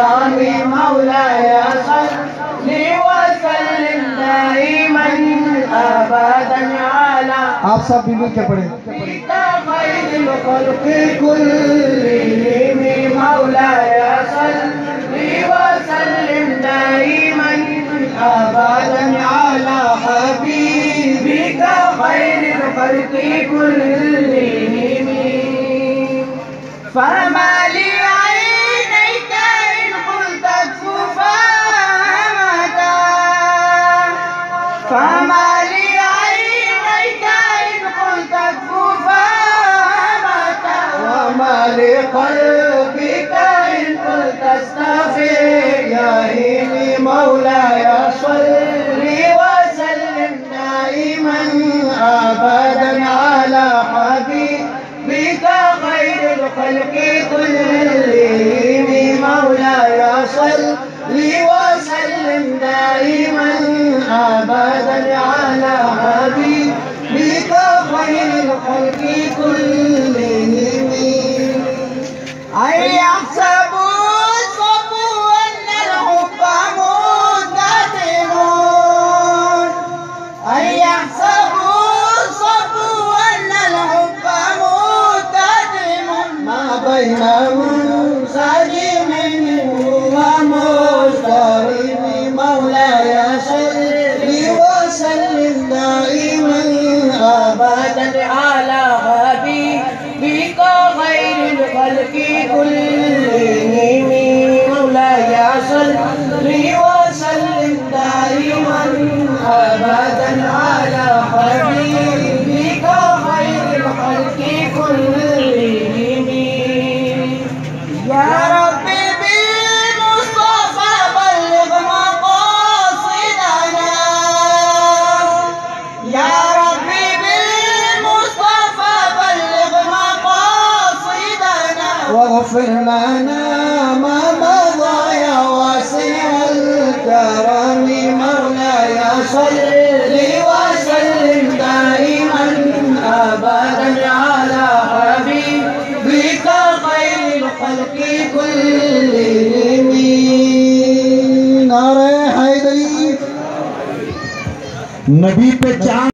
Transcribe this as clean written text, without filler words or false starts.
الكرام مولاي صل وسلم دائما ابدا على आप सब भी मिल के पढ़े خير الخلق كلهم مولاي صل وسلم دائما ابدا على حبيبك خير الخلق كلهم فما لعينيك إن قلت اكففا متى فما لعينيك إن قلت اكففا متى وما لقلبك إن قلت استغفر يا إلهي مولاي صل وسلم دائما أبدا على حبيبك خير الخلق كلهم مولاي صل وسلم دائما ابدا على حبيبك خير الخلق كلهم أيحسبوا الصفو أن الحب مقتدر أيحسبوا الصفو أن الحب مقتدر ما بين منسجم ومضطرب مولاي صل وسلم دائما أبدا على حبيبك خير الخلق كلهم مولاي صل وسلم دائما أبدا على حبيبك خير الخلق كلهم يا ربي بالمصطفى بلغ مقاصدنا يا ربي بالمصطفى بلغ مقاصدنا واغفر لنا ما مضى يا واسع الكرم مولاي صل وسلم دائما ابدا على حبيبك خير الخلق كلهم नारे हैदरी नबी पे चांद